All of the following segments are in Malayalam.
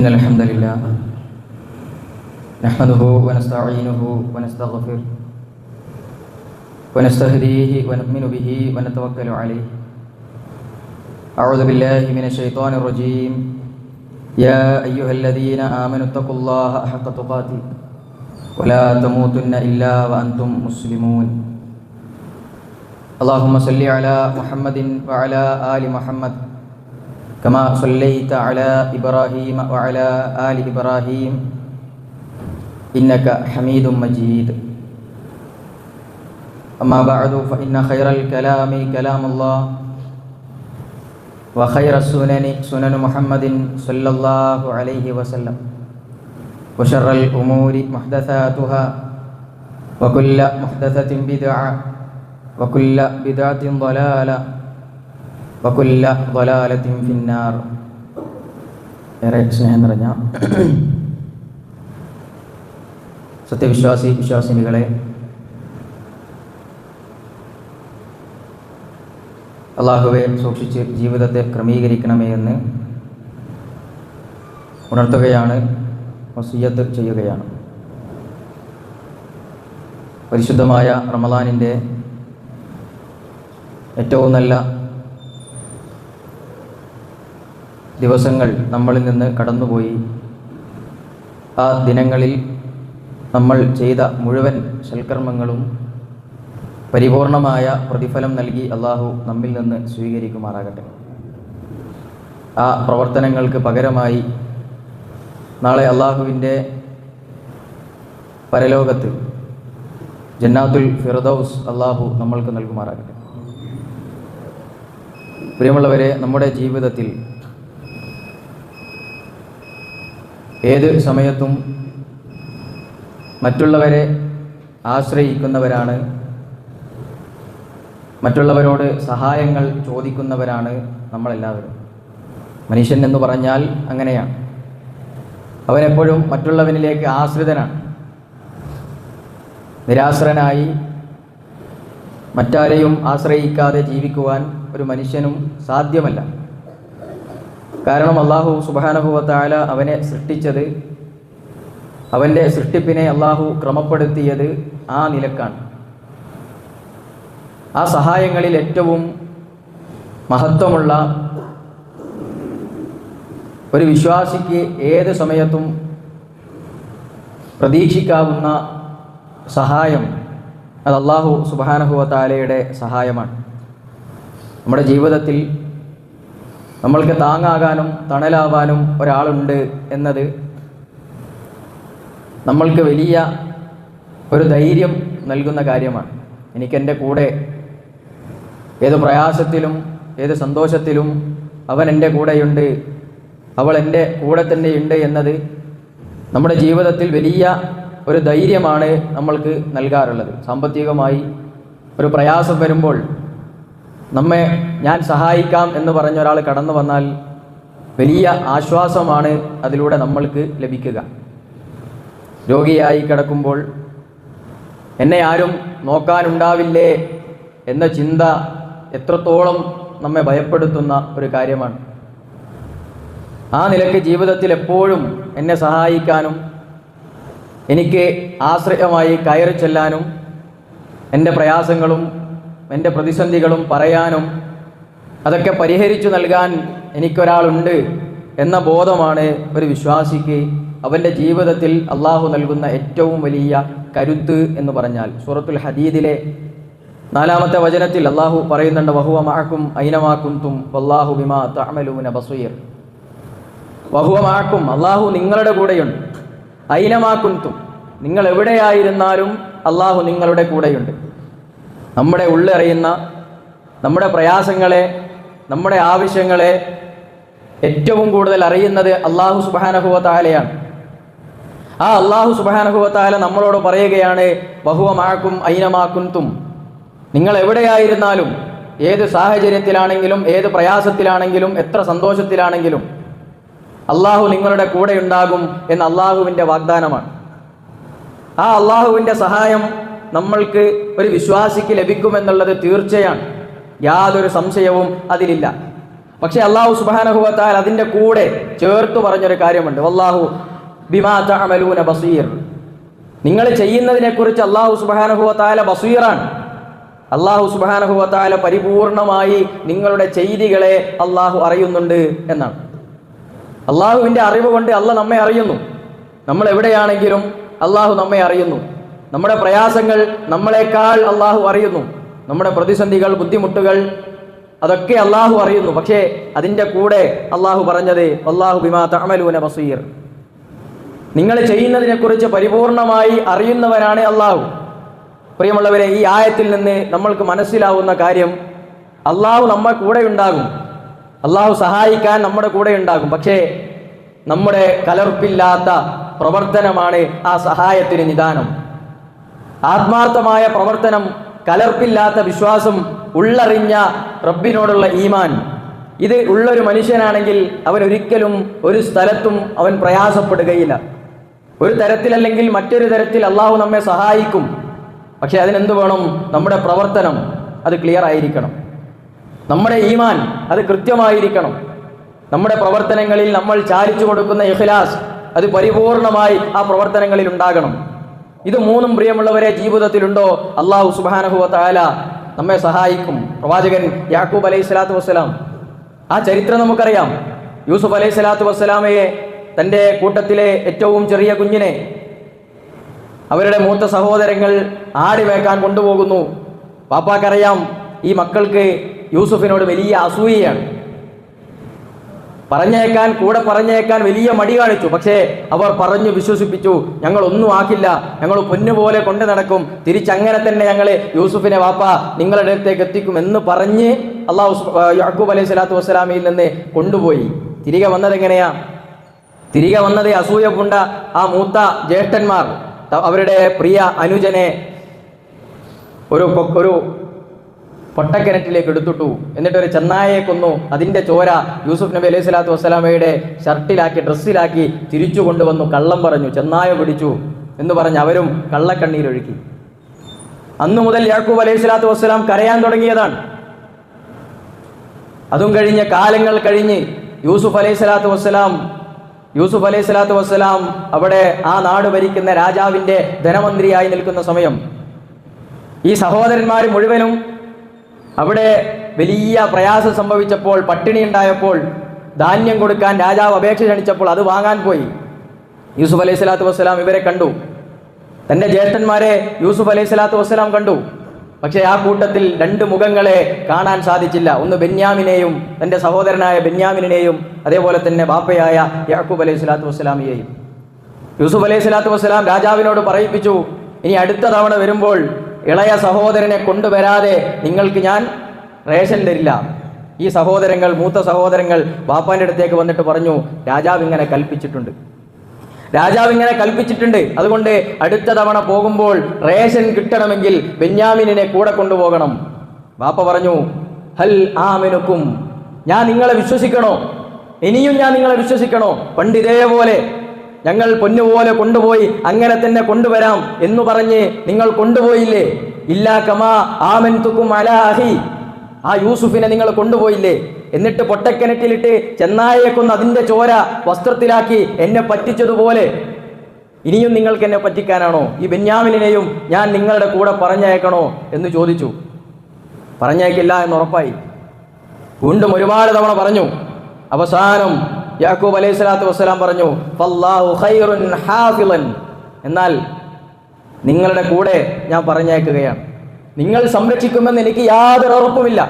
إن الحمد لله نحمده ونستعينه ونستغفره ونستهديه ونؤمن به ونتوكل عليه. أعوذ بالله من الشيطان الرجيم. يا أيها الذين آمنوا اتقوا الله حق تقاته ولا تموتن إلا وأنتم مسلمون. اللهم صل على محمد وعلى آل محمد كما صليت على إبراهيم وعلى آل إبراهيم إنك حميد مجيد. أما بعد فإن خير الكلام كلام الله وخير السنن سنن محمد صلى الله عليه وسلم وشر الأمور محدثاتها وكل محدثة بدعة وكل بدعة ضلالة വകുല്ല ളലാലത്തിൻ ഫിന്നാർ. ഏറെ സ്നേഹം നിറഞ്ഞ വിശ്വാസിനികളെ, അള്ളാഹുവെ സൂക്ഷിച്ച് ജീവിതത്തെ ക്രമീകരിക്കണമേ എന്ന് ഉണർത്തുകയാണ്, വസിയ്യത്ത് ചെയ്യുകയാണ്. പരിശുദ്ധമായ റമളാനിൻ്റെ ഏറ്റവും നല്ല ദിവസങ്ങൾ നമ്മളിൽ നിന്ന് കടന്നുപോയി. ആ ദിനങ്ങളിൽ നമ്മൾ ചെയ്ത മുഴുവൻ സൽക്കർമ്മങ്ങളും പരിപൂർണമായ പ്രതിഫലം നൽകി അള്ളാഹു നമ്മിൽ നിന്ന് സ്വീകരിക്കുമാറാകട്ടെ. ആ പ്രവർത്തനങ്ങൾക്ക് പകരമായി നാളെ അള്ളാഹുവിൻ്റെ പരലോകത്ത് ജന്നാത്തുൽ ഫിർദൗസ് അള്ളാഹു നമ്മൾക്ക് നൽകുമാറാകട്ടെ. പ്രിയമുള്ളവരെ, നമ്മുടെ ജീവിതത്തിൽ ഏത് സമയത്തും മറ്റുള്ളവരെ ആശ്രയിക്കുന്നവരാണ്, മറ്റുള്ളവരോട് സഹായങ്ങൾ ചോദിക്കുന്നവരാണ് നമ്മളെല്ലാവരും. മനുഷ്യൻ എന്ന് പറഞ്ഞാൽ അങ്ങനെയാണ്. അവനെപ്പോഴും മറ്റുള്ളവനിലേക്ക് ആശ്രിതനാണ്. നിരാശ്രനായി മറ്റാരെയും ആശ്രയിക്കാതെ ജീവിക്കുവാൻ ഒരു മനുഷ്യനും സാധ്യമല്ല. കാരണം അള്ളാഹു സുബ്ഹാനഹു വ തആല അവനെ സൃഷ്ടിച്ചത്, അവൻ്റെ സൃഷ്ടിപ്പിനെ അള്ളാഹു ക്രമപ്പെടുത്തിയത് ആ നിലക്കാണ്. ആ സഹായങ്ങളിൽ ഏറ്റവും മഹത്വമുള്ള ഒരു വിശ്വാസിക്ക് ഏത് സമയത്തും പ്രതീക്ഷിക്കാവുന്ന സഹായം അത് അള്ളാഹു സുബ്ഹാനഹു വ തആലയുടെ സഹായമാണ്. നമ്മുടെ ജീവിതത്തിൽ നമ്മൾക്ക് താങ്ങാകാനും തണലാവാനും ഒരാളുണ്ട് എന്നത് നമ്മൾക്ക് വലിയ ഒരു ധൈര്യം നൽകുന്ന കാര്യമാണ്. എനിക്കെൻ്റെ കൂടെ ഏത് പ്രയാസത്തിലും ഏത് സന്തോഷത്തിലും അവൻ എൻ്റെ കൂടെയുണ്ട്, അവൾ എൻ്റെ കൂടെ തന്നെയുണ്ട് എന്നത് നമ്മുടെ ജീവിതത്തിൽ വലിയ ഒരു ധൈര്യമാണ് നമ്മൾക്ക് നൽകാറുള്ളത്. സാമ്പത്തികമായി ഒരു പ്രയാസം വരുമ്പോൾ നമ്മെ ഞാൻ സഹായിക്കാം എന്ന് പറഞ്ഞ ഒരാൾ കടന്നു വന്നാൽ വലിയ ആശ്വാസമാണ് അതിലൂടെ നമ്മൾക്ക് ലഭിക്കുക. രോഗിയായി കിടക്കുമ്പോൾ എന്നെ ആരും നോക്കാനുണ്ടാവില്ലേ എന്ന ചിന്ത എത്രത്തോളം നമ്മെ ഭയപ്പെടുത്തുന്ന ഒരു കാര്യമാണ്. ആ നിലയ്ക്ക് ജീവിതത്തിൽ എപ്പോഴും എന്നെ സഹായിക്കാനും എനിക്ക് ആശ്രയമായി കയറി ചെല്ലാനും എൻ്റെ പ്രയാസങ്ങളും എൻ്റെ പ്രതിസന്ധികളും പറയാനും അതൊക്കെ പരിഹരിച്ചു നൽകാൻ എനിക്കൊരാളുണ്ട് എന്ന ബോധമാണ് ഒരു വിശ്വാസിക്ക് അവൻ്റെ ജീവിതത്തിൽ അള്ളാഹു നൽകുന്ന ഏറ്റവും വലിയ കരുത്ത് എന്ന് പറഞ്ഞാൽ. സൂറത്തുൽ ഹദീദിലെ 4-ാമത്തെ വചനത്തിൽ അള്ളാഹു പറയുന്നുണ്ട്, വഹുവ മഅക്കും ഐനമാ കുൻതും വല്ലാഹു ബിമാ തഅമലൂന ബസീർ. വഹുവ മഅക്കും, അള്ളാഹു നിങ്ങളുടെ കൂടെയുണ്ട്. ഐനമാ കുൻതും, നിങ്ങൾ എവിടെയായിരുന്നാലും അള്ളാഹു നിങ്ങളുടെ കൂടെയുണ്ട്. നമ്മുടെ ഉള്ളറിയുന്ന നമ്മുടെ പ്രയാസങ്ങളെ, നമ്മുടെ ആവശ്യങ്ങളെ ഏറ്റവും കൂടുതൽ അറിയുന്നത് അള്ളാഹു സുബ്ഹാനഹു വ തആലയാണ്. ആ അള്ളാഹു സുബ്ഹാനഹു വ തആല നമ്മളോട് പറയുകയാണ്, വഹുവ മഅക്കും ഐനമാ കുൻതും, നിങ്ങൾ എവിടെയായിരുന്നാലും, ഏത് സാഹചര്യത്തിലാണെങ്കിലും, ഏത് പ്രയാസത്തിലാണെങ്കിലും, എത്ര സന്തോഷത്തിലാണെങ്കിലും അള്ളാഹു നിങ്ങളുടെ കൂടെ ഉണ്ടാകും എന്ന അള്ളാഹുവിൻ്റെ വാഗ്ദാനമാണ്. ആ അള്ളാഹുവിൻ്റെ സഹായം നമ്മൾക്ക് ഒരു വിശ്വാസിക്ക് ലഭിക്കുമെന്നുള്ളത് തീർച്ചയാണ്, യാതൊരു സംശയവും അതിലില്ല. പക്ഷെ അല്ലാഹു സുബ്ഹാനഹു വ തആല അതിൻ്റെ കൂടെ ചേർത്ത് പറഞ്ഞൊരു കാര്യമുണ്ട്, വല്ലാഹു ബിമാ തഅമലൂന ബസീർ. നിങ്ങൾ ചെയ്യുന്നതിനെക്കുറിച്ച് അല്ലാഹു സുബ്ഹാനഹു വ തആല ബസീറാണ്. അല്ലാഹു സുബ്ഹാനഹു വ തആല പരിപൂർണമായി നിങ്ങളുടെ ചെയ്തികളെ അല്ലാഹു അറിയുന്നുണ്ട് എന്നാണ്. അല്ലാഹുവിൻ്റെ അറിവ് കൊണ്ട് അല്ലാഹ് നമ്മെ അറിയുന്നു. നമ്മൾ എവിടെയാണെങ്കിലും അല്ലാഹു നമ്മെ അറിയുന്നു. നമ്മുടെ പ്രയാസങ്ങൾ നമ്മളെക്കാൾ അല്ലാഹു അറിയുന്നു. നമ്മുടെ പ്രതിസന്ധികൾ, ബുദ്ധിമുട്ടുകൾ അതൊക്കെ അല്ലാഹു അറിയുന്നു. പക്ഷേ അതിൻ്റെ കൂടെ അല്ലാഹു പറഞ്ഞത് വല്ലാഹു ബിമാ തഅമലൂന ബസീർ. നിങ്ങൾ ചെയ്യുന്നതിനെക്കുറിച്ച് പരിപൂർണമായി അറിയുന്നവനാണ് അല്ലാഹു. പ്രിയമുള്ളവരെ, ഈ ആയത്തിൽ നിന്ന് നമ്മൾക്ക് മനസ്സിലാവുന്ന കാര്യം, അല്ലാഹു നമ്മുടെ കൂടെ ഉണ്ടാകും, അല്ലാഹു സഹായിക്കാൻ നമ്മുടെ കൂടെ ഉണ്ടാകും. പക്ഷേ നമ്മുടെ കലർപ്പില്ലാത്ത പ്രവർത്തനമാണ് ആ സഹായത്തിന് നിദാനം. ആത്മാർത്ഥമായ പ്രവർത്തനം, കലർപ്പില്ലാത്ത വിശ്വാസം, ഉള്ളറിഞ്ഞ റബ്ബിനോടുള്ള ഈമാൻ, ഇത് ഉള്ളൊരു മനുഷ്യനാണെങ്കിൽ അവൻ ഒരിക്കലും ഒരു സ്ഥലത്തും അവൻ പ്രയാസപ്പെടുകയില്ല. ഒരു തരത്തിലല്ലെങ്കിൽ മറ്റൊരു തരത്തിൽ അല്ലാഹു നമ്മെ സഹായിക്കും. പക്ഷെ അതിനെന്ത് വേണം? നമ്മുടെ പ്രവർത്തനം അത് ക്ലിയർ ആയിരിക്കണം. നമ്മുടെ ഈമാൻ അത് കൃത്യമായിരിക്കണം. നമ്മുടെ പ്രവർത്തനങ്ങളിൽ നമ്മൾ ചാലിച്ചു കൊടുക്കുന്ന ഇഖ്ലാസ് അത് പരിപൂർണമായി ആ പ്രവർത്തനങ്ങളിൽ ഉണ്ടാകണം. ഇത് മൂന്നും പ്രിയമുള്ളവരെ ജീവിതത്തിലുണ്ടോ, അല്ലാഹു സുബ്ഹാനഹു വ തആല നമ്മെ സഹായിക്കും. പ്രവാചകൻ യാക്കൂബ് അലൈഹി സ്വലാത്തു വസ്സലാം, ആ ചരിത്രം നമുക്കറിയാം. യൂസുഫ് അലൈഹി സ്വലാത്തു വസ്സലാമയെ, തൻ്റെ കൂട്ടത്തിലെ ഏറ്റവും ചെറിയ കുഞ്ഞിനെ അവരുടെ മൂത്ത സഹോദരങ്ങൾ ആടി വേക്കാൻ കൊണ്ടുപോകുന്നു. പാപ്പാക്കറിയാം ഈ മക്കൾക്ക് യൂസുഫിനോട് വലിയ അസൂയയാണ്. കൂടെ പറഞ്ഞേക്കാൻ വലിയ മടി കാണിച്ചു. പക്ഷേ അവർ പറഞ്ഞു വിശ്വസിപ്പിച്ചു, ഞങ്ങൾ ഒന്നും ആക്കില്ല, ഞങ്ങൾ പൊന്നുപോലെ കൊണ്ടു നടക്കും, തിരിച്ചങ്ങനെ തന്നെ ഞങ്ങൾ യൂസുഫിനെ വാപ്പ നിങ്ങളുടെ അടുത്തേക്ക് എത്തിക്കും എന്ന് പറഞ്ഞ് യാക്കൂബ് അലൈഹി സ്വലാത്തു വസ്സലാമയിൽ നിന്ന് കൊണ്ടുപോയി. തിരികെ വന്നത് എങ്ങനെയാ? തിരികെ വന്നത് അസൂയ പൂണ്ട ആ മൂത്ത ജ്യേഷ്ഠന്മാർ അവരുടെ പ്രിയ അനുജനെ ഒരു പൊട്ടക്കിണറ്റിലേക്ക് എടുത്തിട്ടു. എന്നിട്ടൊരു ചെന്നായയെ കൊന്നു. അതിൻ്റെ ചോര യൂസുഫ് നബി അലൈഹി സ്വലാത്തു വസ്സലാമയുടെ ഷർട്ടിലാക്കി, ഡ്രസ്സിലാക്കി തിരിച്ചു കൊണ്ടുവന്നു. കള്ളം പറഞ്ഞു, ചെന്നായ പിടിച്ചു എന്ന് പറഞ്ഞ് അവരും കള്ളക്കണ്ണീരൊഴുക്കി. അന്നു മുതൽ യാക്കൂബ് അലൈഹി സ്വലാത്തു വസ്സലാം കരയാൻ തുടങ്ങിയതാണ്. അതും കഴിഞ്ഞ് കാലങ്ങൾ കഴിഞ്ഞ് യൂസുഫ് അലൈഹി സ്വലാത്തു വസ്സലാം അവിടെ ആ നാട് ഭരിക്കുന്ന രാജാവിൻ്റെ ധനമന്ത്രിയായി നിൽക്കുന്ന സമയം ഈ സഹോദരന്മാർ മുഴുവനും അവിടെ വലിയ പ്രയാസം സംഭവിച്ചപ്പോൾ, പട്ടിണി ഉണ്ടായപ്പോൾ, ധാന്യം കൊടുക്കാൻ രാജാവ് അപേക്ഷ ക്ഷണിച്ചപ്പോൾ അത് വാങ്ങാൻ പോയി. യൂസുഫ് അലൈഹി സ്വലാത്തു വസ്സലാം ഇവരെ കണ്ടു. തൻ്റെ ജ്യേഷ്ഠന്മാരെ യൂസുഫ് അലൈഹി സ്വലാത്തു വസ്സലാം കണ്ടു. പക്ഷേ ആ കൂട്ടത്തിൽ രണ്ട് മുഖങ്ങളെ കാണാൻ സാധിച്ചില്ല. ഒന്ന് ബെന്യാമിനെയും, തൻ്റെ സഹോദരനായ ബെന്യാമിനെയും, അതേപോലെ തന്നെ ബാപ്പയായ യാക്കൂബ് അലൈഹി സ്വലാത്തു വസ്സലാമിയെയും. യൂസുഫ് അലൈഹി സ്വലാത്തു വസ്സലാം രാജാവിനോട് പറയിപ്പിച്ചു, ഇനി അടുത്ത തവണ വരുമ്പോൾ ഇളയ സഹോദരനെ കൊണ്ടുവരാതെ നിങ്ങൾക്ക് ഞാൻ റേഷൻ തരില്ല. ഈ സഹോദരങ്ങൾ, മൂത്ത സഹോദരങ്ങൾ ബാപ്പാൻ്റെ അടുത്തേക്ക് വന്നിട്ട് പറഞ്ഞു, രാജാവ് ഇങ്ങനെ കൽപ്പിച്ചിട്ടുണ്ട്, അതുകൊണ്ട് അടുത്ത തവണ പോകുമ്പോൾ റേഷൻ കിട്ടണമെങ്കിൽ ബെന്യാമിനെ കൂടെ കൊണ്ടുപോകണം. ബാപ്പ പറഞ്ഞു, ഹൽ ആമിനുക്കും, ഞാൻ നിങ്ങളെ വിശ്വസിക്കണോ? ഇനിയും ഞാൻ നിങ്ങളെ വിശ്വസിക്കണോ? പണ്ട് ഇതേപോലെ ഞങ്ങൾ പൊന്നുപോലെ കൊണ്ടുപോയി അങ്ങനെ തന്നെ കൊണ്ടുവരാം എന്ന് പറഞ്ഞ് നിങ്ങൾ കൊണ്ടുപോയില്ലേ? ഇല്ലാ കമാ ആമൻതുക്കും അലാ അഹി, ആ യൂസുഫിനെ നിങ്ങൾ കൊണ്ടുപോയില്ലേ? എന്നിട്ട് പൊട്ടക്കിണറ്റിലിട്ട് ചെന്നായയെ കൊന്ന് അതിൻ്റെ ചോര വസ്ത്രത്തിലാക്കി എന്നെ പറ്റിച്ചതുപോലെ ഇനിയും നിങ്ങൾക്ക് എന്നെ പറ്റിക്കാനാണോ? ഈ ബെന്യാമിനെയും ഞാൻ നിങ്ങളുടെ കൂടെ പറഞ്ഞയക്കണോ എന്ന് ചോദിച്ചു. പറഞ്ഞയക്കില്ല എന്നുറപ്പായി. വീണ്ടും ഒരുപാട് തവണ പറഞ്ഞു. അവസാനം യാക്കൂബ് അലൈഹി സ്വലാത്തു വസ്സലാം പറഞ്ഞു, ഫല്ലാഹു ഖൈറുൻ ഹാഫിളൻ, എന്നാൽ നിങ്ങളുടെ കൂടെ ഞാൻ പറഞ്ഞയക്കുകയാണ്. നിങ്ങൾ സംരക്ഷിക്കുമെന്ന് എനിക്ക് യാതൊരു ഉറപ്പുമില്ല.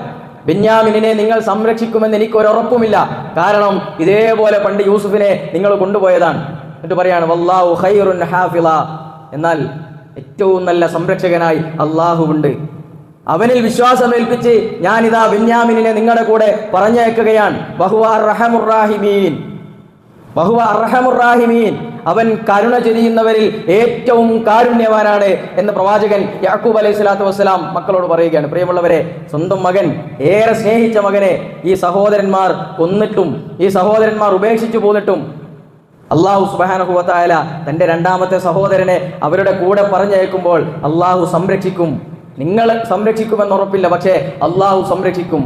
ബെന്യാമിനെ നിങ്ങൾ സംരക്ഷിക്കുമെന്ന് എനിക്കൊരുറപ്പുമില്ല. കാരണം ഇതേപോലെ പണ്ട് യൂസുഫിനെ നിങ്ങൾ കൊണ്ടുപോയതാണ്. എന്നിട്ട് പറയാണ്, വല്ലാഹു ഖൈറുൻ ഹാഫിള, എന്നാൽ ഏറ്റവും നല്ല സംരക്ഷകനായി അള്ളാഹുവുണ്ട്. അവനിൽ വിശ്വാസമേൽപ്പിച്ച് ഞാനിതാ ബെന്യാമിനെ നിങ്ങളുടെ കൂടെ പറഞ്ഞയക്കുകയാണ്. വഹുവ അർഹമുർ റാഹിമീൻ, അവൻ കരുണ ചൊരിയുന്നവരിൽ ഏറ്റവും കാരുണ്യവാനാണ് എന്ന് പ്രവാചകൻ യാക്കൂബ് അലൈഹി സ്വലാത്തു വസ്സലാം മക്കളോട് പറയുകയാണ്. പ്രിയമുള്ളവരെ, സ്വന്തം മകൻ, ഏറെ സ്നേഹിച്ച മകനെ ഈ സഹോദരന്മാർ കൊന്നിട്ടും, ഈ സഹോദരന്മാർ ഉപേക്ഷിച്ചു പോന്നിട്ടും അല്ലാഹു സുബ്ഹാനഹു വ തആല തൻ്റെ രണ്ടാമത്തെ സഹോദരനെ അവരുടെ കൂടെ പറഞ്ഞയക്കുമ്പോൾ അല്ലാഹു സംരക്ഷിക്കും. നിങ്ങൾ സംരക്ഷിക്കുമെന്ന് ഉറപ്പില്ല, പക്ഷേ അല്ലാഹു സംരക്ഷിക്കും.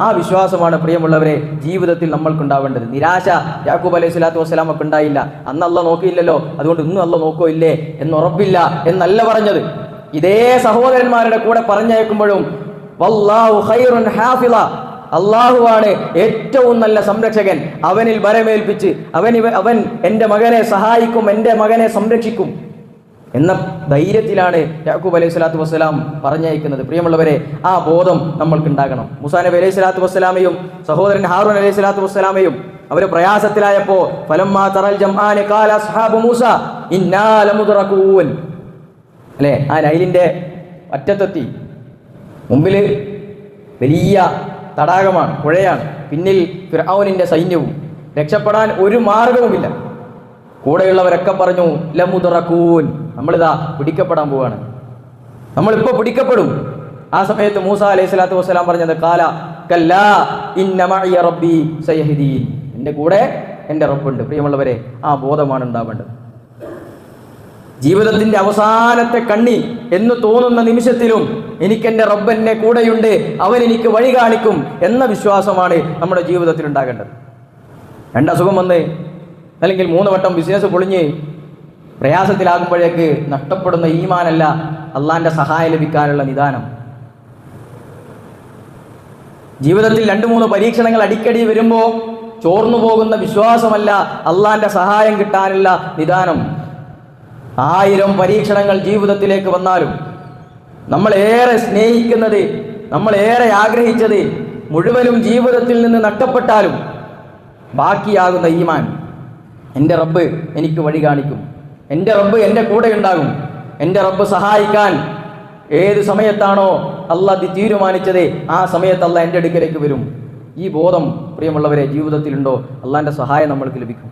ആ വിശ്വാസമാണ് പ്രിയമുള്ളവരെ ജീവിതത്തിൽ നമ്മൾക്കുണ്ടാവേണ്ടത്. നിരാശ യാക്കൂബ് അലൈഹി സ്വലാത്തു വസ്സലാമൊക്കെ ഉണ്ടായില്ല. അന്ന് അല്ല നോക്കിയില്ലല്ലോ, അതുകൊണ്ട് ഇന്നും അല്ല നോക്കോ ഇല്ലേ എന്നുറപ്പില്ല എന്നല്ല പറഞ്ഞത്. ഇതേ സഹോദരന്മാരുടെ കൂടെ പറഞ്ഞയക്കുമ്പോഴും വല്ലാഹു ഖൈറുൻ ഹാഫിള, അള്ളാഹുവാണ് ഏറ്റവും നല്ല സംരക്ഷകൻ, അവനിൽ ഭരമേൽപ്പിച്ച് അവൻ എൻ്റെ മകനെ സഹായിക്കും, എൻ്റെ മകനെ സംരക്ഷിക്കും എന്ന ധൈര്യത്തിലാണ് യാക്കൂബ് അലൈഹി സ്വലാത്തു വസ്സലാം പറഞ്ഞയക്കുന്നത്. പ്രിയമുള്ളവരെ, ആ ബോധം നമ്മൾക്കുണ്ടാകണം. മൂസാ നബി അലൈഹി സ്വലാത്തു വസ്സലാമയും സഹോദരൻ ഹാറൂൻ അലൈഹി സ്വലാത്തു വസ്സലാമയും അവർ പ്രയാസത്തിലായപ്പോൾ ഫലമ്മാ തറൽ ജംആന ഖാല അസ്ഹാബു മൂസ ഇന്നാ ലമുദ്റകൂൻ, അല്ലേ? ആ നൈലിൻ്റെ അറ്റത്തെത്തി. മുമ്പിൽ വലിയ തടാകമാണ്, പുഴയാണ്, പിന്നിൽ ഫിർഔനിൻ്റെ സൈന്യവും, രക്ഷപ്പെടാൻ ഒരു മാർഗവുമില്ല. കൂടെയുള്ളവരൊക്കെ പറഞ്ഞു ലമുദ്റകൂൻ, നമ്മളിതാ പിടിക്കപ്പെടാൻ പോവാണ്, നമ്മളിപ്പോൾ പിടിക്കപ്പെടും. ആ സമയത്ത് മൂസ അലൈഹി സ്വലാത്തു വസ്സലാം പറഞ്ഞത് ഖാല കല്ലാ ഇന്ന മഅയ റബ്ബി സയഹ്ദീൻ, എൻ്റെ കൂടെ എൻ്റെ റബ്ബുണ്ട്. പ്രിയമുള്ളവരെ, ആ ബോധമാണ് ഉണ്ടാവേണ്ടത്. ജീവിതത്തിൻ്റെ അവസാനത്തെ കണ്ണി എന്ന് തോന്നുന്ന നിമിഷത്തിലും എനിക്കെൻ്റെ റബ്ബ് എന്നെ കൂടെയുണ്ട്, അവൻ എനിക്ക് വഴി കാണിക്കും എന്ന വിശ്വാസമാണ് നമ്മുടെ ജീവിതത്തിൽ ഉണ്ടാകേണ്ടത്. രണ്ടസുഖം വന്ന് അല്ലെങ്കിൽ 3 വട്ടം ബിസിനസ് പൊളിഞ്ഞ് പ്രയാസത്തിലാകുമ്പോഴേക്ക് നഷ്ടപ്പെടുന്ന ഈമാനല്ല അള്ളാന്റെ സഹായം ലഭിക്കാനുള്ള നിദാനം. ജീവിതത്തിൽ 2-3 പരീക്ഷണങ്ങൾ അടിക്കടി വരുമ്പോൾ ചോർന്നു പോകുന്ന വിശ്വാസമല്ല അള്ളാന്റെ സഹായം കിട്ടാനുള്ള നിദാനം. 1000 പരീക്ഷണങ്ങൾ ജീവിതത്തിലേക്ക് വന്നാലും നമ്മളേറെ സ്നേഹിക്കുന്നത്, നമ്മളേറെ ആഗ്രഹിച്ചത് മുഴുവനും ജീവിതത്തിൽ നിന്ന് നഷ്ടപ്പെട്ടാലും ബാക്കിയാകുന്ന ഈമാൻ, എൻ്റെ റബ്ബ് എനിക്ക് വഴി കാണിക്കും, എൻ്റെ റബ്ബ് എൻ്റെ കൂടെ ഉണ്ടാകും, എൻ്റെ റബ്ബ് സഹായിക്കാൻ ഏത് സമയത്താണോ അള്ളാഹ് തീരുമാനിച്ചത് ആ സമയത്ത് അള്ളാഹ് എൻ്റെ അടുക്കലേക്ക് വരും. ഈ ബോധം പ്രിയമുള്ളവരെ ജീവിതത്തിലുണ്ടോ, അള്ളാഹിൻ്റെ സഹായം നമ്മൾക്ക് ലഭിക്കും.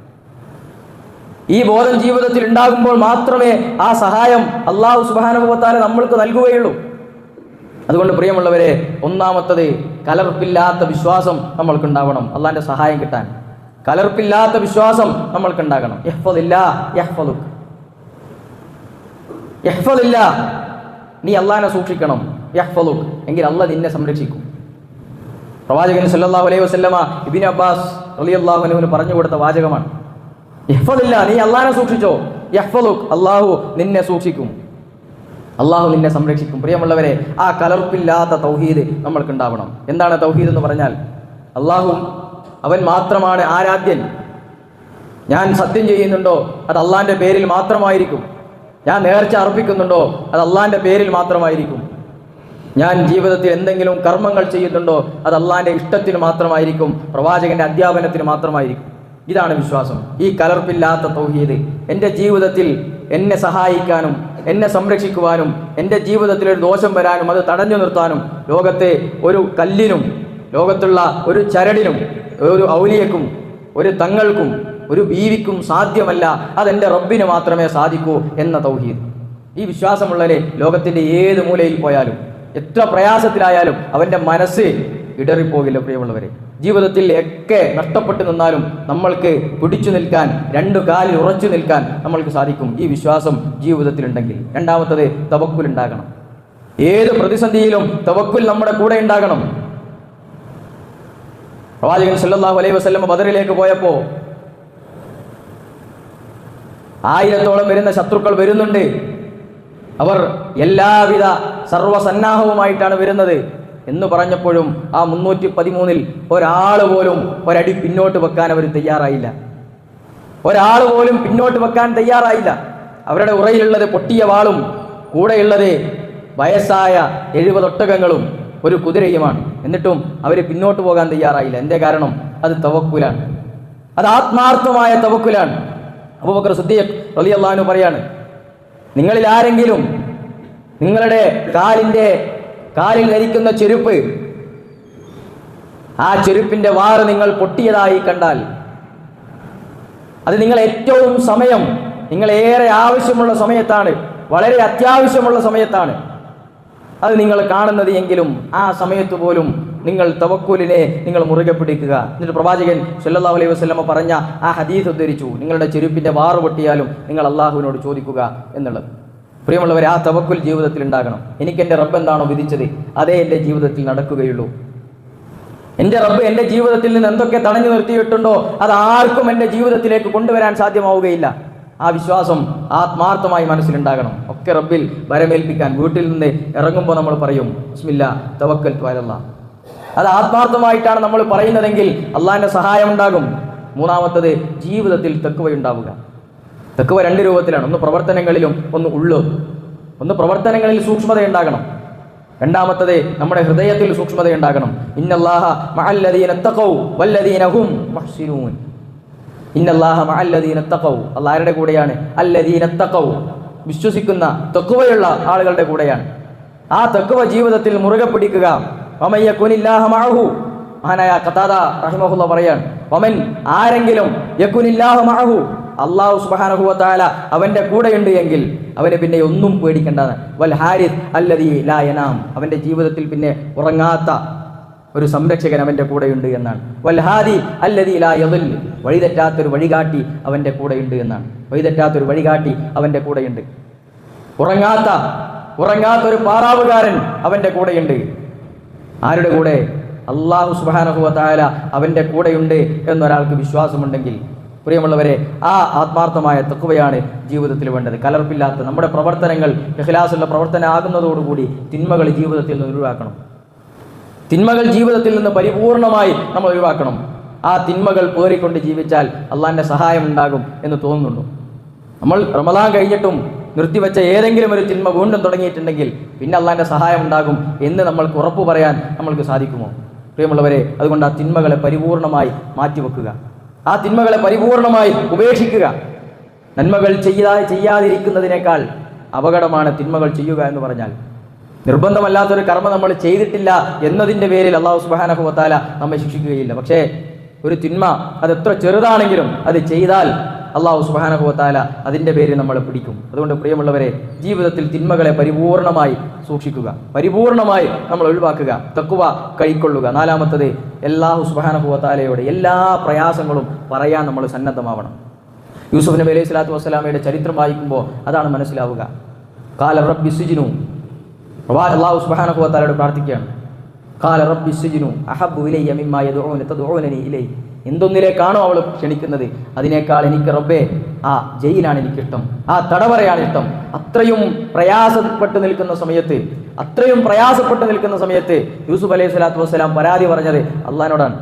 ഈ ബോധം ജീവിതത്തിൽ ഉണ്ടാകുമ്പോൾ മാത്രമേ ആ സഹായം അള്ളാഹു സുബ്ഹാനഹു വ തആല നമ്മൾക്ക് നൽകുകയുള്ളൂ. അതുകൊണ്ട് പ്രിയമുള്ളവരെ, ഒന്നാമത്തത് കലർപ്പില്ലാത്ത വിശ്വാസം നമ്മൾക്കുണ്ടാവണം. അള്ളാഹിൻ്റെ സഹായം കിട്ടാൻ കലർപ്പില്ലാത്ത വിശ്വാസം നമ്മൾക്കുണ്ടാകണം. നീ അള്ളാഹിനെ സൂക്ഷിക്കണം, യഹ്ഫളുക്, എങ്കിൽ അള്ളാഹ് നിന്നെ സംരക്ഷിക്കും. പ്രവാചകൻ സല്ലല്ലാഹു അലൈഹി വസല്ലമ ഇബ്നു അബ്ബാസ് റളിയല്ലാഹു അൻഹുവിന് പറഞ്ഞു കൊടുത്ത വാചകമാണ്. യഹ്ഫളില്ല, നീ അള്ളാഹിനെ സൂക്ഷിച്ചോ, യഹ്ഫളുക്, അള്ളാഹു നിന്നെ സൂക്ഷിക്കും, അള്ളാഹു നിന്നെ സംരക്ഷിക്കും. പ്രിയമുള്ളവരെ, ആ കലർപ്പില്ലാത്ത തൗഹീദ് നമ്മൾക്കുണ്ടാവണം. എന്താണ് തൗഹീദ് എന്ന് പറഞ്ഞാൽ? അള്ളാഹു അവൻ മാത്രമാണ് ആരാധ്യൻ. ഞാൻ സത്യം ചെയ്യുന്നുണ്ടോ അത് അള്ളാഹിൻ്റെ പേരിൽ മാത്രമായിരിക്കും. ഞാൻ നേർച്ച അർപ്പിക്കുന്നുണ്ടോ അത് അള്ളാഹിൻ്റെ പേരിൽ മാത്രമായിരിക്കും. ഞാൻ ജീവിതത്തിൽ എന്തെങ്കിലും കർമ്മങ്ങൾ ചെയ്യുന്നുണ്ടോ അത് അള്ളാഹിൻ്റെ ഇഷ്ടത്തിന് മാത്രമായിരിക്കും, പ്രവാചകന്റെ അധ്യാപനത്തിന് മാത്രമായിരിക്കും. ഇതാണ് വിശ്വാസം. ഈ കലർപ്പില്ലാത്ത തൗഹീദ് എൻ്റെ ജീവിതത്തിൽ എന്നെ സഹായിക്കാനും എന്നെ സംരക്ഷിക്കുവാനും എൻ്റെ ജീവിതത്തിൽ ഒരു ദോഷം വരാനും അത് തടഞ്ഞു നിർത്താനും ലോകത്തെ ഒരു കല്ലിനും ലോകത്തുള്ള ഒരു ചരടിനും ഒരു ഔലിയക്കും ഒരു തങ്ങൾക്കും ഒരു ബീവിക്കും സാധ്യമല്ല, അതെൻ്റെ റബ്ബിന് മാത്രമേ സാധിക്കൂ എന്ന തൗഹീദ്. ഈ വിശ്വാസമുള്ളവരെ ലോകത്തിൻ്റെ ഏത് മൂലയിൽ പോയാലും എത്ര പ്രയാസത്തിലായാലും അവൻ്റെ മനസ്സ് ഇടറിപ്പോകില്ല. പ്രിയമുള്ളവരെ, ജീവിതത്തിൽ ഒക്കെ നഷ്ടപ്പെട്ടു നിന്നാലും നമ്മൾക്ക് പിടിച്ചു നിൽക്കാൻ, 2 കാലിൽ ഉറച്ചു നിൽക്കാൻ നമ്മൾക്ക് സാധിക്കും ഈ വിശ്വാസം ജീവിതത്തിലുണ്ടെങ്കിൽ. രണ്ടാമത്തത് തവക്കുൽ ഉണ്ടാകണം. ഏത് പ്രതിസന്ധിയിലും തവക്കുൽ നമ്മുടെ കൂടെ ഉണ്ടാകണം. പ്രവാചകൻ സല്ലല്ലാഹു അലൈഹി വസല്ലം ബദറിലേക്ക് പോയപ്പോൾ 1000-ഓളം വരുന്ന ശത്രുക്കൾ വരുന്നുണ്ട്. അവർ എല്ലാവിധ സർവസന്നാഹവുമായിട്ടാണ് വരുന്നത് എന്ന് പറഞ്ഞപ്പോഴും ആ 313-ൽ ഒരാൾ പോലും ഒരടി പിന്നോട്ട് വെക്കാൻ അവർ തയ്യാറായില്ല. ഒരാൾ പോലും പിന്നോട്ട് വെക്കാൻ തയ്യാറായില്ല. അവരുടെ ഉറയിലുള്ളത് പൊട്ടിയ വാളും കൂടെയുള്ളത് വയസ്സായ 70 ഒട്ടകങ്ങളും ഒരു കുതിരയുമാണ്. എന്നിട്ടും അവർ പിന്നോട്ട് പോകാൻ തയ്യാറായില്ല. എന്തേ കാരണം? അത് തവക്കുലാണ്, അത് ആത്മാർത്ഥമായ തവക്കുലാണ്. അബൂബക്കർ സിദ്ദീഖ് റളിയല്ലാഹു അൻഹു പറയാണ്, നിങ്ങളിൽ ആരെങ്കിലും നിങ്ങളുടെ കാലിൽ ധരിക്കുന്ന ചെരുപ്പ്, ആ ചെരുപ്പിന്റെ വാറ് നിങ്ങൾ പൊട്ടിയതായി കണ്ടാൽ, അത് നിങ്ങൾ ഏറ്റവും സമയം, നിങ്ങളേറെ ആവശ്യമുള്ള സമയത്താണ്, വളരെ അത്യാവശ്യമുള്ള സമയത്താണ് അത് നിങ്ങൾ കാണുന്നത് എങ്കിലും ആ സമയത്ത് പോലും നിങ്ങൾ തവക്കുലിനെ നിങ്ങൾ മുറുകെ പിടിക്കുക. എന്നിട്ട് പ്രവാചകൻ സല്ലല്ലാഹു അലൈഹി വസല്ലമ പറഞ്ഞ ആ ഹദീസ് ഉദ്ധരിച്ചു, നിങ്ങളുടെ ചെരുപ്പിന്റെ വാറ് പൊട്ടിയാലും നിങ്ങൾ അള്ളാഹുവിനോട് ചോദിക്കുക എന്നുള്ളത്. പ്രിയമുള്ളവരെ, ആ തവക്കുൽ ജീവിതത്തിൽ ഉണ്ടാകണം. എനിക്ക് എൻ്റെ റബ്ബ് എന്താണോ വിധിച്ചത് അതേ എൻ്റെ ജീവിതത്തിൽ നടക്കുകയുള്ളൂ. എൻ്റെ റബ്ബ് എൻ്റെ ജീവിതത്തിൽ നിന്ന് എന്തൊക്കെ തടഞ്ഞു നിർത്തിയിട്ടുണ്ടോ അത് ആർക്കും എൻ്റെ ജീവിതത്തിലേക്ക് കൊണ്ടുവരാൻ സാധ്യമാവുകയില്ല. ആ വിശ്വാസം ആത്മാർത്ഥമായി മനസ്സിലുണ്ടാകണം. ഒക്കെ റബ്ബിൽ വരമേൽപ്പിക്കാൻ വീട്ടിൽ നിന്ന് ഇറങ്ങുമ്പോൾ നമ്മൾ പറയും ബിസ്മില്ലാ തവക്കൽതു അലല്ലാഹ്. അത് ആത്മാർത്ഥമായിട്ടാണ് നമ്മൾ പറയുന്നതെങ്കിൽ അള്ളാഹിൻ്റെ സഹായം ഉണ്ടാകും. മൂന്നാമത്തത് ജീവിതത്തിൽ തഖ്വയുണ്ടാവുക. തഖ്വ രണ്ട് രൂപത്തിലാണ്. ഒന്ന് പ്രവർത്തനങ്ങളിലും ഒന്ന് ഉള്ളും. ഒന്ന് പ്രവർത്തനങ്ങളിൽ സൂക്ഷ്മതയുണ്ടാകണം. രണ്ടാമത്തത് നമ്മുടെ ഹൃദയത്തിൽ സൂക്ഷ്മതയുണ്ടാകണം. ഇന്നല്ലാഹ മഅല്ലദീന തഖൗ വല്ലദീന ഹും മുഹ്സിനൂൻ. ഇന്നല്ലാഹ മഅല്ലദീന തഖൗ, അല്ലാഹ് ആരുടെ കൂടെയാണ്? അല്ലദീന തഖൗ, വിശ്വസിക്കുന്ന തഖ്വയുള്ള ആളുകളുടെ കൂടെയാണ്. ആ തഖ്വ ജീവിതത്തിൽ മുറുകെ പിടിക്കുക. വമൻ യകുനില്ലാഹ മഅഹു, മഹാനായ ഖതാദ റഹിമഹുല്ലാഹ് പറയാണ്, വമൻ ആരെങ്കിലും യകുനില്ലാഹ മഅഹു, അല്ലാഹു സുബ്ഹാനഹു വ തആല അവന്റെ കൂടെയുണ്ട് എങ്കിൽ അവന് പിന്നെ ഒന്നും പേടിക്കേണ്ടതാണ്. വൽ ഹാരിസ് അല്ലദീ ലാ യനാം, അവന്റെ ജീവിതത്തിൽ പിന്നെ ഉറങ്ങാത്ത ഒരു സംരക്ഷകൻ അവന്റെ കൂടെയുണ്ട് എന്നാണ്. വൽ ഹാദി അല്ലദീ ലാ യദിൽ, വഴിതെറ്റാത്തൊരു വഴികാട്ടി അവന്റെ കൂടെയുണ്ട് എന്നാണ്. വഴിതെറ്റാത്തൊരു വഴികാട്ടി അവന്റെ കൂടെയുണ്ട്. ഉറങ്ങാത്തൊരു പാറാവുകാരൻ അവന്റെ കൂടെയുണ്ട്. ആരുടെ കൂടെ? അല്ലാഹു സുബ്ഹാനഹു വ തആല അവന്റെ കൂടെയുണ്ട് എന്നൊരാൾക്ക് വിശ്വാസമുണ്ടെങ്കിൽ പ്രിയമുള്ളവരെ, ആ ആത്മാർത്ഥമായ തഖ്വയാണ് ജീവിതത്തിൽ വേണ്ടത്. കലർപ്പില്ലാത്ത നമ്മുടെ പ്രവർത്തനങ്ങൾ ഇഖ്ലാസുള്ള പ്രവർത്തനം ആകുന്നതോടുകൂടി തിന്മകൾ ജീവിതത്തിൽ നിന്ന് ഒഴിവാക്കണം. തിന്മകൾ ജീവിതത്തിൽ നിന്ന് പരിപൂർണമായി നമ്മൾ ഒഴിവാക്കണം. ആ തിന്മകൾ പേറിക്കൊണ്ട് ജീവിച്ചാൽ അള്ളാഹിൻ്റെ സഹായം ഉണ്ടാകും എന്ന് തോന്നുന്നുണ്ടോ? നമ്മൾ റമദാൻ കഴിഞ്ഞിട്ടും നിർത്തിവെച്ച ഏതെങ്കിലും ഒരു തിന്മ വീണ്ടും തുടങ്ങിയിട്ടുണ്ടെങ്കിൽ പിന്നെ അള്ളാഹിൻ്റെ സഹായം ഉണ്ടാകും എന്ന് നമ്മൾക്ക് ഉറപ്പ് പറയാൻ നമ്മൾക്ക് സാധിക്കുമോ? പ്രിയമുള്ളവരെ, അതുകൊണ്ട് ആ തിന്മകളെ പരിപൂർണമായി മാറ്റിവെക്കുക. ആ തിന്മകളെ പരിപൂർണമായി ഉപേക്ഷിക്കുക. നന്മകൾ ചെയ്യാതിരിക്കുന്നതിനേക്കാൾ അപകടമാണ് തിന്മകൾ ചെയ്യുക എന്ന് പറഞ്ഞാൽ. നിർബന്ധമല്ലാത്തൊരു കർമ്മം നമ്മൾ ചെയ്തിട്ടില്ല എന്നതിൻ്റെ പേരിൽ അല്ലാഹു സുബ്ഹാനഹു വ തആല നമ്മെ ശിക്ഷിക്കുകയില്ല. പക്ഷേ ഒരു തിന്മ അത് എത്ര ചെറുതാണെങ്കിലും അത് ചെയ്താൽ അല്ലാഹു സുബ്ഹാനഹു വ തആല അതിൻ്റെ പേരിൽ നമ്മളെ പിടിക്കും. അതുകൊണ്ട് പ്രിയമുള്ളവരെ, ജീവിതത്തിൽ തിന്മകളെ പരിപൂർണമായി സൂക്ഷിക്കുക, പരിപൂർണമായി നമ്മൾ ഒഴിവാക്കുക, തഖ്വ കൈക്കൊള്ളുക. നാലാമത്തത്, അല്ലാഹു സുബ്ഹാനഹു വ തആലയോട് എല്ലാ പ്രയാസങ്ങളും പറയാൻ നമ്മൾ സന്നദ്ധമാവണം. യൂസുഫ് നബി അലൈഹി സ്വലാത്തു വസ്സലാമയുടെ ചരിത്രം വായിക്കുമ്പോൾ അതാണ് മനസ്സിലാവുക. ഖാല റബ്ബി സിജ്നു, അല്ലാഹു സുബ്ഹാനഹു വ തആലയോട് പ്രാർത്ഥിക്കുകയാണ്. ഖാല റബ്ബി സിജ്നു അഹബ്ബു ഇലയ്യ മിമ്മാ തദ്ഊനനി ഇലൈഹി, എന്തൊന്നിലേക്കാണോ അവൾ ക്ഷണിക്കുന്നത് അതിനേക്കാൾ എനിക്ക് റബ്ബേ ആ ജയിലാണ് എനിക്കിഷ്ടം, ആ തടവറയാണ് ഇഷ്ടം. അത്രയും പ്രയാസപ്പെട്ട് നിൽക്കുന്ന സമയത്ത് യൂസുഫ് അലൈഹി സ്വലാത്തു വസ്സലാം പരാതി പറഞ്ഞത് അള്ളാഹിനോടാണ്.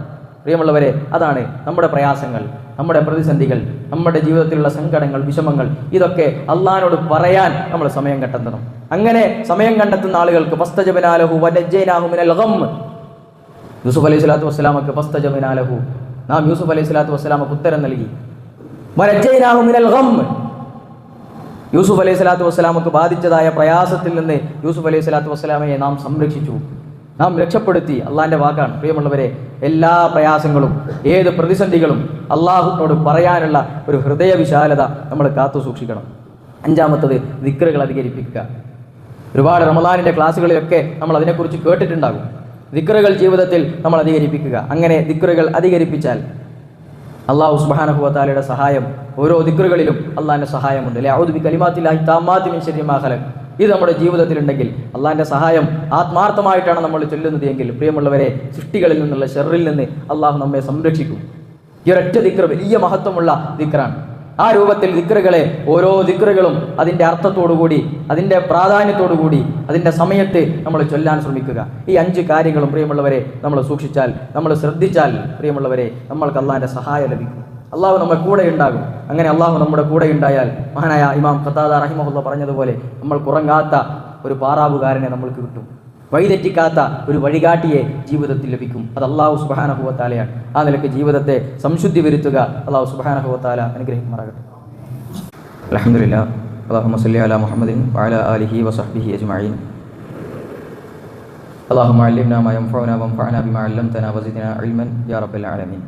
പ്രിയമുള്ളവരെ, അതാണ് നമ്മുടെ പ്രയാസങ്ങൾ, നമ്മുടെ പ്രതിസന്ധികൾ, നമ്മുടെ ജീവിതത്തിലുള്ള സങ്കടങ്ങൾ, വിഷമങ്ങൾ, ഇതൊക്കെ അള്ളാഹിനോട് പറയാൻ നമ്മൾ സമയം കണ്ടെത്തണം. അങ്ങനെ സമയം കണ്ടെത്തുന്ന ആളുകൾക്ക് ഫസ്തജബ്നാ ലഹു വനജ്ജയ്നാഹു മിനൽ ഗം, യൂസുഫ് അലൈഹി സ്വലാത്തു വസ്സലാമക്ക് ഫസ്തജബ്നാ ലഹു, നാം യൂസുഫ് അലൈഹി സ്വലാത്തു വസ്സലാമക്ക് ഉത്തരം നൽകി. വനജ്ജയ്നാഹു മിനൽ ഗം, യൂസുഫ് അലൈഹി സ്വലാത്തു വസ്സലാമക്ക് ബാധിച്ചതായ പ്രയാസത്തിൽ നിന്ന് യൂസുഫ് അലൈഹി സ്വലാത്തു വസ്സലാമയെ നാം സംരക്ഷിച്ചു, നാം രക്ഷപ്പെടുത്തി. അള്ളാഹിൻ്റെ വാക്കാണ്. പ്രിയമുള്ളവരെ, എല്ലാ പ്രയാസങ്ങളും ഏത് പ്രതിസന്ധികളും അള്ളാഹുവിനോട് പറയാനുള്ള ഒരു ഹൃദയവിശാലത നമ്മൾ കാത്തു സൂക്ഷിക്കണം. അഞ്ചാമത്തത്, ദിക്റുകൾ അധികരിപ്പിക്കുക. ഒരുപാട് റമദാനിൻ്റെ ക്ലാസ്സുകളിലൊക്കെ നമ്മൾ അതിനെക്കുറിച്ച് കേട്ടിട്ടുണ്ടാകും. ദിക്റുകൾ ജീവിതത്തിൽ നമ്മൾ അധികരിപ്പിക്കുക. അങ്ങനെ ദിക്റുകൾ അധികരിപ്പിച്ചാൽ അല്ലാഹു സുബ്ഹാനഹു വ തആലയുടെ സഹായം, ഓരോ ദിക്റുകളിലും അള്ളാഹിൻ്റെ സഹായമുണ്ട്. ലഅഊദു ബികലിമാത്തില്ലാഹി താമ്മാത്തി മിൻ ശർരി മാ ഖലഖ്, ഇത് നമ്മുടെ ജീവിതത്തിലുണ്ടെങ്കിൽ അള്ളാഹിൻ്റെ സഹായം ആത്മാർത്ഥമായിട്ടാണ് നമ്മൾ ചൊല്ലുന്നത് എങ്കിൽ പ്രിയമുള്ളവരെ, സൃഷ്ടികളിൽ നിന്നുള്ള ഷർറിൽ നിന്ന് അള്ളാഹു നമ്മെ സംരക്ഷിക്കും. ഈ ഒരൊറ്റ ദിക്ർ വലിയ മഹത്വമുള്ള ദിക്റാണ്. ആ രൂപത്തിൽ ദിക്റുകളെ, ഓരോ ദിക്റുകളും അതിൻ്റെ അർത്ഥത്തോടുകൂടി, അതിൻ്റെ പ്രാധാന്യത്തോടുകൂടി, അതിൻ്റെ സമയത്ത് നമ്മൾ ചൊല്ലാൻ ശ്രമിക്കുക. ഈ 5 കാര്യങ്ങളും പ്രിയമുള്ളവരെ നമ്മൾ സൂക്ഷിച്ചാൽ, നമ്മൾ ശ്രദ്ധിച്ചാൽ പ്രിയമുള്ളവരെ, നമ്മൾക്ക് അള്ളാഹിൻ്റെ സഹായം ലഭിക്കും. അള്ളാഹു നമ്മുടെ കൂടെ ഉണ്ടാകും. അങ്ങനെ അള്ളാഹു നമ്മുടെ കൂടെ ഉണ്ടായാൽ, മഹാനായ ഇമാം ഖതാദ റഹിമഹുല്ലാഹ് പറഞ്ഞതുപോലെ, നമ്മൾ കുറങ്ങാത്ത ഒരു പാറാവുകാരനെ നമ്മൾക്ക് കിട്ടും. വഴിതെറ്റിക്കാത്ത ഒരു വഴികാട്ടിയെ ജീവിതത്തിൽ ലഭിക്കും. അത് അല്ലാഹു സുബ്ഹാനഹു വ തആലയാണ്. ആ നിലയ്ക്ക് ജീവിതത്തെ സംശുദ്ധി വരുത്തുക. അല്ലാഹു സുബ്ഹാനഹു വ തആല അനുഗ്രഹിക്കുമാറാകട്ടെ. അൽഹംദുലില്ലാഹ്, അല്ലാഹുമ്മ സ്വല്ലി അലാ മുഹമ്മദിൻ വഅലാ ആലിഹി വസഹ്ബിഹി അജ്മഈൻ. അല്ലാഹുമ്മ അല്ലിംനാ മാ യൻഫഉനാ വൻഫഅനാ ബിമാ അല്ലംതനാ വസിദ്നാ ഇൽമൻ യാ റബ്ബൽ ആലമീൻ.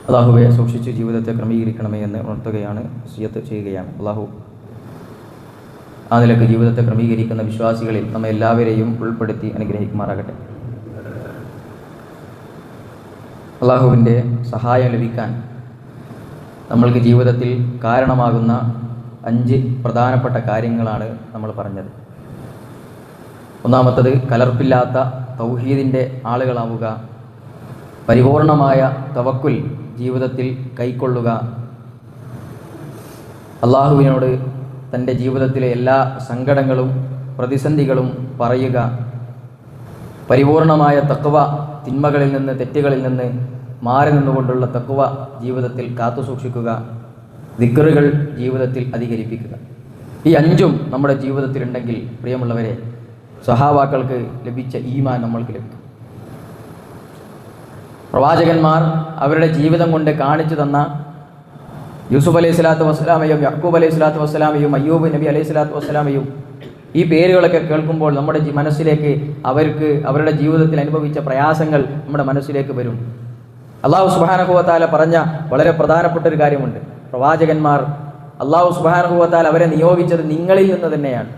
അല്ലാഹുവെ സൂക്ഷിച്ച് ജീവിതത്തെ ക്രമീകരിക്കണമേ എന്ന് ഉണർത്തുകയാണ്, വസിയ്യത്ത് ചെയ്യുകയാണ്. അല്ലാഹു ആ നിലയ്ക്ക് ജീവിതത്തെ ക്രമീകരിക്കുന്ന വിശ്വാസികളിൽ നമ്മെ എല്ലാവരെയും ഉൾപ്പെടുത്തി അനുഗ്രഹിക്കുമാറാകട്ടെ. അള്ളാഹുവിൻ്റെ സഹായം ലഭിക്കാൻ നമ്മൾക്ക് ജീവിതത്തിൽ കാരണമാകുന്ന 5 പ്രധാനപ്പെട്ട കാര്യങ്ങളാണ് നമ്മൾ പറഞ്ഞത്. ഒന്നാമത്തത്, കലർപ്പില്ലാത്ത തൗഹീദിൻ്റെ ആളുകളാവുക, പരിപൂർണമായ തവക്കുൽ ജീവിതത്തിൽ കൈക്കൊള്ളുക, അള്ളാഹുവിനോട് തൻ്റെ ജീവിതത്തിലെ എല്ലാ സങ്കടങ്ങളും പ്രതിസന്ധികളും പറയുക, പരിപൂർണമായ തഖ്വ, തിന്മകളിൽ നിന്ന് തെറ്റുകളിൽ നിന്ന് മാറി നിന്നുകൊണ്ടുള്ള തഖ്വ ജീവിതത്തിൽ കാത്തു സൂക്ഷിക്കുക, ദിക്റുകൾ ജീവിതത്തിൽ അധികരിപ്പിക്കുക. ഈ 5ഉം നമ്മുടെ ജീവിതത്തിലുണ്ടെങ്കിൽ പ്രിയമുള്ളവരെ, സ്വഹാബാക്കൾക്ക് ലഭിച്ച ഈമാൻ നമ്മൾക്ക് ലഭിക്കും. പ്രവാചകന്മാർ അവരുടെ ജീവിതം കൊണ്ട് കാണിച്ചു തന്ന യൂസുഫ് അലൈഹി സ്വലാത്തു വസ്സലാമയും യഅ്കൂബ് അലൈഹി സ്വലാത്തു വസ്സലാമയും അയ്യൂബ് നബി അലൈഹി സ്വലാത്തു വസ്സലാമയും ഈ പേരുകളൊക്കെ കേൾക്കുമ്പോൾ നമ്മുടെ മനസ്സിലേക്ക് അവരുടെ ജീവിതത്തിൽ അനുഭവിച്ച പ്രയാസങ്ങൾ നമ്മുടെ മനസ്സിലേക്ക് വരും. അല്ലാഹു സുബ്ഹാനഹു വ തആല പറഞ്ഞ വളരെ പ്രധാനപ്പെട്ട ഒരു കാര്യമുണ്ട്. പ്രവാചകന്മാർ അല്ലാഹു സുബ്ഹാനഹു വ തആല അവരെ നിയോഗിച്ചത് നിങ്ങളിൽ നിന്ന് തന്നെയാണ്.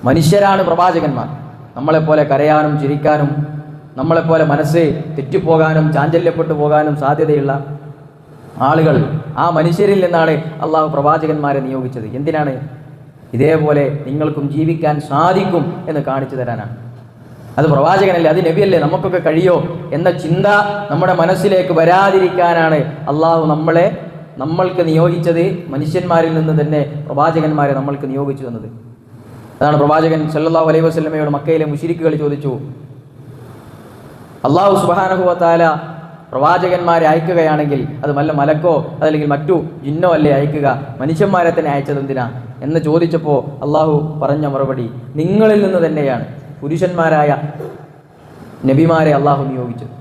മനുഷ്യരാണ് പ്രവാചകന്മാർ. നമ്മളെപ്പോലെ കരയാനും ചിരിക്കാനും, നമ്മളെപ്പോലെ മനസ്സ് തെറ്റിപ്പോകാനും ചാഞ്ചല്യപ്പെട്ടു പോകാനും സാധ്യതയുള്ള ആളുകൾ, ആ മനുഷ്യരിൽ നിന്നാണ് അള്ളാഹു പ്രവാചകന്മാരെ നിയോഗിച്ചത്. എന്തിനാണ്? ഇതേപോലെ നിങ്ങൾക്കും ജീവിക്കാൻ സാധിക്കും എന്ന് കാണിച്ചു തരാനാണ്. അത് പ്രവാചകനല്ലേ, അത് നബിയല്ലേ, നമുക്കൊക്കെ കഴിയോ എന്ന ചിന്ത നമ്മുടെ മനസ്സിലേക്ക് വരാതിരിക്കാനാണ് അള്ളാഹു നമ്മൾക്ക് നിയോഗിച്ചത്. മനുഷ്യന്മാരിൽ നിന്ന് തന്നെ പ്രവാചകന്മാരെ നമ്മൾക്ക് നിയോഗിച്ചു തന്നത്. അതാണ് പ്രവാചകൻ സല്ലല്ലാഹു അലൈഹി വസല്ലമയോട് മക്കയിലെ മുശ്രിക്കുകൾ ചോദിച്ചു, അള്ളാഹു സുബ്ഹാനഹു വ തആല പ്രവാചകന്മാരെ അയക്കുകയാണെങ്കിൽ അത് വല്ല മലക്കോ അതല്ലെങ്കിൽ മറ്റു ജിന്നോ അല്ലേ അയക്കുക, മനുഷ്യന്മാരെ തന്നെ അയച്ചത് എന്തിനാ എന്ന് ചോദിച്ചപ്പോൾ അള്ളാഹു പറഞ്ഞ മറുപടി, നിങ്ങളിൽ നിന്ന് തന്നെയാണ് പുരുഷന്മാരായ നബിമാരെ അള്ളാഹു നിയോഗിച്ചത്.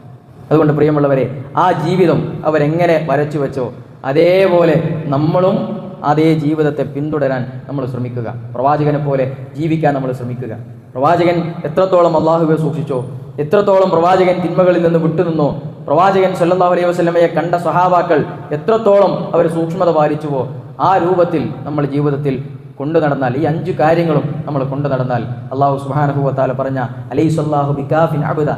അതുകൊണ്ട് പ്രിയമുള്ളവരെ, ആ ജീവിതം അവരെങ്ങനെ വരച്ചു വെച്ചോ അതേപോലെ നമ്മളും അതേ ജീവിതത്തെ പിന്തുടരാൻ നമ്മൾ ശ്രമിക്കുക. പ്രവാചകനെ പോലെ ജീവിക്കാൻ നമ്മൾ ശ്രമിക്കുക. പ്രവാചകൻ എത്രത്തോളം അള്ളാഹുവെ സൂക്ഷിച്ചോ, എത്രത്തോളം പ്രവാചകൻ തിന്മകളിൽ നിന്ന് വിട്ടുനിന്നോ, പ്രവാചകൻ സല്ലല്ലാഹു അലൈഹി വസല്ലമയെ കണ്ട സ്വഹാബാക്കൾ എത്രത്തോളം അവർ സൂക്ഷ്മത പാലിച്ചുവോ, ആ രൂപത്തിൽ നമ്മൾ ജീവിതത്തിൽ കൊണ്ടു നടന്നാൽ, ഈ 5 കാര്യങ്ങളും നമ്മൾ കൊണ്ടു നടന്നാൽ, അള്ളാഹു സുബ്ഹാനഹു വ തആല പറഞ്ഞ അലൈഹിസ്സല്ലാഹു ബികാഫിൻ അബ്ദ,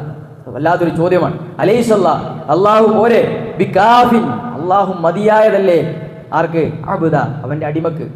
വല്ലാത്തൊരു ചോദ്യമാണ്. അലൈഹിസ്സല്ലാ, അള്ളാഹു പോരെ, ബികാഫിൻ, അള്ളാഹു മതിയായതല്ലേ ആർക്ക്? അബ്ദ, അവൻ്റെ അടിമക്ക്,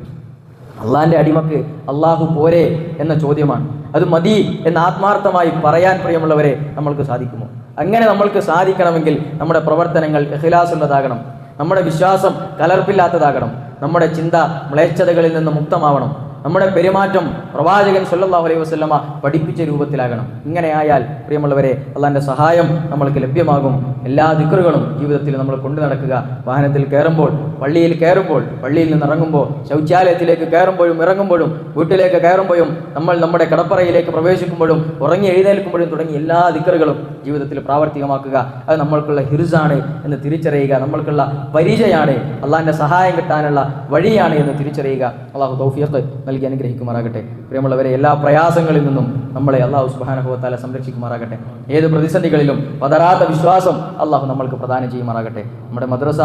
അള്ളാഹിൻ്റെ അടിമക്ക് അള്ളാഹു പോരെ എന്ന ചോദ്യമാണ്. അത് മതി എന്ന് ആത്മാർത്ഥമായി പറയാൻ പ്രിയമുള്ളവരെ നമ്മൾക്ക് സാധിക്കുമോ? അങ്ങനെ നമ്മൾക്ക് സാധിക്കണമെങ്കിൽ നമ്മുടെ പ്രവർത്തനങ്ങൾ ഇഖ്ലാസുള്ളതാകണം, നമ്മുടെ വിശ്വാസം കലർപ്പില്ലാത്തതാകണം, നമ്മുടെ ചിന്ത മ്ലേച്ഛതകളിൽ നിന്ന് മുക്തമാവണം, നമ്മുടെ പെരുമാറ്റം പ്രവാചകൻ സല്ലല്ലാഹു അലൈഹി വസല്ലമ പഠിപ്പിച്ച രൂപത്തിലാകണം. ഇങ്ങനെയായാൽ പ്രിയമുള്ളവരെ അള്ളാഹിൻ്റെ സഹായം നമ്മൾക്ക് ലഭ്യമാകും. എല്ലാ ദിക്റുകളും ജീവിതത്തിൽ നമ്മൾ കൊണ്ടു നടക്കുക. വാഹനത്തിൽ കയറുമ്പോൾ, പള്ളിയിൽ കയറുമ്പോൾ, പള്ളിയിൽ നിന്ന് ഇറങ്ങുമ്പോൾ, ശൗചാലയത്തിലേക്ക് കയറുമ്പോഴും ഇറങ്ങുമ്പോഴും, വീട്ടിലേക്ക് കയറുമ്പോഴും, നമ്മൾ നമ്മുടെ കിടപ്പറയിലേക്ക് പ്രവേശിക്കുമ്പോഴും, ഉറങ്ങി എഴുന്നേൽക്കുമ്പോഴും തുടങ്ങി എല്ലാ ദിക്റുകളും ജീവിതത്തിൽ പ്രാവർത്തികമാക്കുക. അത് നമ്മൾക്കുള്ള ഹിർസാണ് എന്ന് തിരിച്ചറിയുക, നമ്മൾക്കുള്ള പരിചയമാണ്, അള്ളാഹിൻ്റെ സഹായം കിട്ടാനുള്ള വഴിയാണ് എന്ന് തിരിച്ചറിയുക. അള്ളാഹു തൗഫീഖ് നൽകി അനുഗ്രഹിക്കുമാറാകട്ടെ. പ്രിയമുള്ളവരെ, എല്ലാ പ്രയാസങ്ങളിൽ നിന്നും നമ്മളെ അള്ളാഹു സുബ്ഹാനഹു വ തആല സംരക്ഷിക്കുമാറാകട്ടെ. ഏത് പ്രതിസന്ധികളിലും പതറാത്ത വിശ്വാസം അള്ളാഹു നമ്മൾക്ക് പ്രദാനം ചെയ്യുമാറാകട്ടെ. നമ്മുടെ മദ്രസ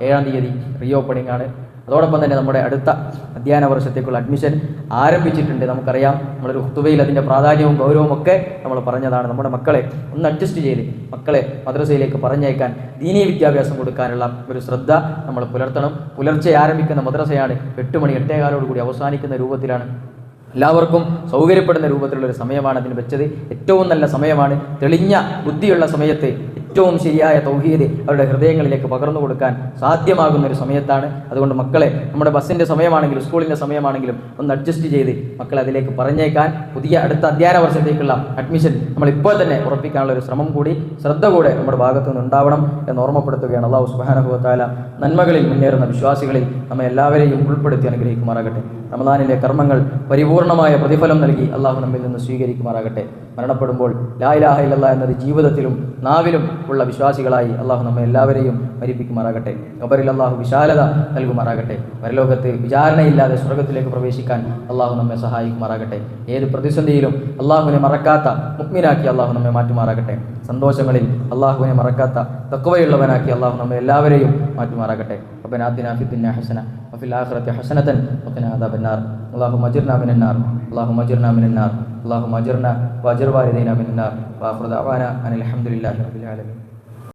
7-ാം തീയതി റീ ഓപ്പണിംഗ് ആണ്. അതോടൊപ്പം തന്നെ നമ്മുടെ അടുത്ത അധ്യയന വർഷത്തേക്കുള്ള അഡ്മിഷൻ ആരംഭിച്ചിട്ടുണ്ട്. നമുക്കറിയാം, നമ്മളൊരു ഖുതുബയിൽ അതിൻ്റെ പ്രാധാന്യവും ഗൗരവവും ഒക്കെ നമ്മൾ പറഞ്ഞതാണ്. നമ്മുടെ മക്കളെ ഒന്ന് അഡ്ജസ്റ്റ് ചെയ്ത് മക്കളെ മദ്രസയിലേക്ക് പറഞ്ഞയക്കാൻ, ദീനീ വിദ്യാഭ്യാസം കൊടുക്കാനുള്ള ഒരു ശ്രദ്ധ നമ്മൾ പുലർത്തണം. പുലർച്ചെ ആരംഭിക്കുന്ന മദ്രസയാണ്, 8 മണി 8:15 കൂടി അവസാനിക്കുന്ന രൂപത്തിലാണ്. എല്ലാവർക്കും സൗകര്യപ്പെടുന്ന രൂപത്തിലുള്ളൊരു സമയമാണ് അതിന് വെച്ചത്. ഏറ്റവും നല്ല സമയമാണ്. തെളിഞ്ഞ ബുദ്ധിയുള്ള സമയത്ത് ഏറ്റവും ശരിയായ തൗഹീദ് അവരുടെ ഹൃദയങ്ങളിലേക്ക് പകർന്നു കൊടുക്കാൻ സാധ്യമാകുന്ന ഒരു സമയത്താണ്. അതുകൊണ്ട് മക്കളെ, നമ്മുടെ ബസ്സിൻ്റെ സമയമാണെങ്കിലും സ്കൂളിൻ്റെ സമയമാണെങ്കിലും ഒന്ന് അഡ്ജസ്റ്റ് ചെയ്ത് മക്കളെ അതിലേക്ക് പറഞ്ഞേക്കാൻ, പുതിയ അടുത്ത അധ്യയന വർഷത്തേക്കുള്ള അഡ്മിഷൻ നമ്മളിപ്പോൾ തന്നെ ഉറപ്പിക്കാനുള്ള ഒരു ശ്രമം കൂടി, ശ്രദ്ധ കൂടെ നമ്മുടെ ഭാഗത്തു നിന്ന് ഉണ്ടാവണം എന്ന് ഓർമ്മപ്പെടുത്തുകയാണ്. അല്ലാഹു സുബ്ഹാനഹു വ തആല നന്മകളിൽ മുന്നേറുന്ന വിശ്വാസികളിൽ നമ്മെ എല്ലാവരെയും ഉൾപ്പെടുത്തി അനുഗ്രഹിക്കുമാറാകട്ടെ. റമദാനിലെ കർമ്മങ്ങൾ പരിപൂർണമായ പ്രതിഫലം നൽകി അള്ളാഹു നമ്മിൽ നിന്ന് സ്വീകരിക്കുമാറാകട്ടെ. മരണപ്പെടുമ്പോൾ ലാ ഇലാഹ ഇല്ലല്ലാഹ് എന്നത് ജീവിതത്തിലും നാവിലും ഉള്ള വിശ്വാസികളായി അള്ളാഹു നമ്മെ എല്ലാവരെയും മരിപ്പിക്കുമാറാകട്ടെ. ഖബറിൽ അള്ളാഹു വിശാലത നൽകുമാറാകട്ടെ. പരലോകത്ത് വിചാരണയില്ലാതെ സ്വർഗത്തിലേക്ക് പ്രവേശിക്കാൻ അള്ളാഹു നമ്മെ സഹായിക്കുമാറാകട്ടെ. ഏത് പ്രതിസന്ധിയിലും അള്ളാഹുവിനെ മറക്കാത്ത മുഅ്മിനാക്കി അള്ളാഹു നമ്മെ മാറ്റുമാറാകട്ടെ. സന്തോഷങ്ങളിൽ അള്ളാഹുവിനെ മറക്കാത്ത തഖ്വയുള്ളവനാക്കി അള്ളാഹു നമ്മെ എല്ലാവരെയും മാറ്റുമാറാകട്ടെ. ربنا آتنا في الدنيا حسنة وفي الآخرة حسنة وقنا عذاب النار. اللهم اجرنا من النار، اللهم اجرنا من النار، اللهم اجرنا واجر والدينا من النار. وآخر دعوانا أن الحمد لله رب العالمين.